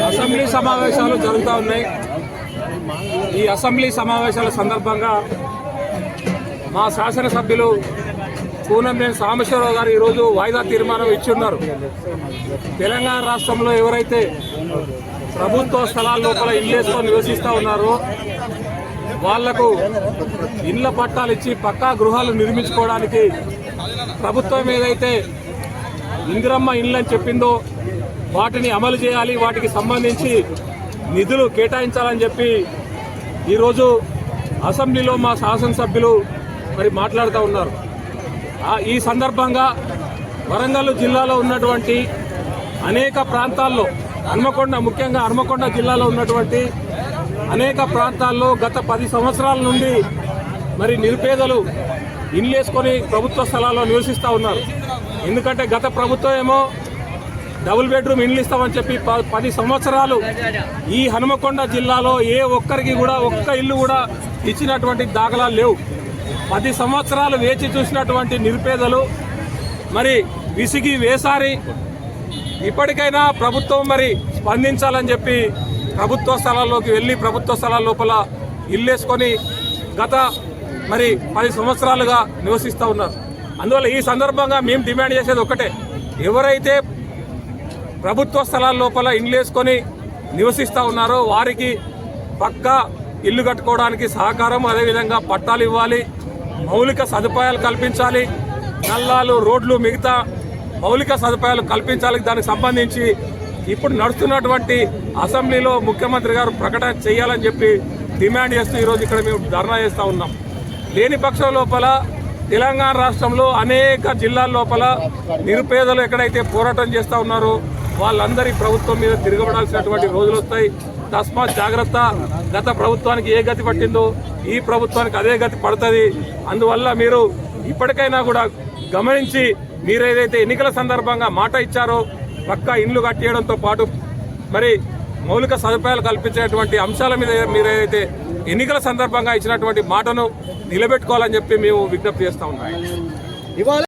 Assembly సమావేశాలు జరుగుతూ ఉన్నాయి. ఈ అసెంబ్లీ సమావేశాల సందర్భంగా మా శాసనసభ్యులు కూనంనేని సాంబశివరావు గారు ఈరోజు వాయిదా తీర్మానం ఇచ్చున్నారు. తెలంగాణ రాష్ట్రంలో ఎవరైతే ప్రభుత్వ స్థలాల లోపల ఇల్లేసుకొని నివసిస్తూ ఉన్నారో వాళ్లకు ఇళ్ల పట్టాలు ఇచ్చి పక్కా గృహాలు నిర్మించుకోవడానికి ప్రభుత్వం ఏదైతే ఇందిరమ్మ ఇళ్ళని చెప్పిందో వాటిని అమలు చేయాలి, వాటికి సంబంధించి నిధులు కేటాయించాలని చెప్పి ఈరోజు అసెంబ్లీలో మా శాసనసభ్యులు మరి మాట్లాడుతూ ఉన్నారు. ఈ సందర్భంగా వరంగల్ జిల్లాలో ఉన్నటువంటి అనేక ప్రాంతాల్లో ముఖ్యంగా హన్మకొండ జిల్లాలో ఉన్నటువంటి అనేక ప్రాంతాల్లో గత 10 సంవత్సరాల నుండి మరి నిరుపేదలు ఇల్లేసుకొని ప్రభుత్వ స్థలాల్లో నివసిస్తూ ఉన్నారు. ఎందుకంటే గత ప్రభుత్వం ఏమో డబుల్ బెడ్రూమ్ ఇండ్లు ఇస్తామని చెప్పి 10 సంవత్సరాలు ఈ హన్మకొండ జిల్లాలో ఏ ఒక్కరికి కూడా ఒక్క ఇల్లు కూడా ఇచ్చినటువంటి దాఖలాలు లేవు. 10 సంవత్సరాలు వేచి చూసినటువంటి నిరుపేదలు మరి విసిగి వేసారి ఇప్పటికైనా ప్రభుత్వం మరి స్పందించాలని చెప్పి ప్రభుత్వ స్థలాల్లోకి వెళ్ళి ప్రభుత్వ స్థలాల లోపల ఇల్లేసుకొని గత మరి 10 సంవత్సరాలుగా నివసిస్తూ ఉన్నారు. అందువల్ల ఈ సందర్భంగా మేము డిమాండ్ చేసేది ఒక్కటే, ఎవరైతే ప్రభుత్వ స్థలాల లోపల ఇల్లేసుకొని నివసిస్తూ ఉన్నారో వారికి పక్కా ఇల్లు కట్టుకోవడానికి సహకారం, అదేవిధంగా పట్టాలు ఇవ్వాలి, మౌలిక సదుపాయాలు కల్పించాలి, నల్లాలు, రోడ్లు, మిగతా మౌలిక సదుపాయాలు కల్పించాలి. దానికి సంబంధించి ఇప్పుడు నడుస్తున్నటువంటి అసెంబ్లీలో ముఖ్యమంత్రి గారు ప్రకటన చేయాలని చెప్పి డిమాండ్ చేస్తూ ఈరోజు ఇక్కడ మేము ధర్నా చేస్తూ ఉన్నాం. లేని పక్షం లోపల తెలంగాణ రాష్ట్రంలో అనేక జిల్లాల లోపల నిరుపేదలు ఎక్కడైతే పోరాటం చేస్తూ ఉన్నారో వాళ్ళందరి ప్రభుత్వం మీద తిరగబడాల్సినటువంటి రోజులు వస్తాయి. తస్మాత్ జాగ్రత్త. గత ప్రభుత్వానికి ఏ గతి పట్టిందో ఈ ప్రభుత్వానికి అదే గతి పడుతుంది. అందువల్ల మీరు ఇప్పటికైనా కూడా గమనించి మీరేదైతే ఎన్నికల సందర్భంగా మాట ఇచ్చారో పక్కా ఇండ్లు కట్టేయడంతో పాటు మరి మౌలిక సదుపాయాలు కల్పించేటువంటి అంశాల మీద మీరేదైతే ఎన్నికల సందర్భంగా ఇచ్చినటువంటి మాటను నిలబెట్టుకోవాలని చెప్పి మేము విజ్ఞప్తి చేస్తా ఉన్నాం.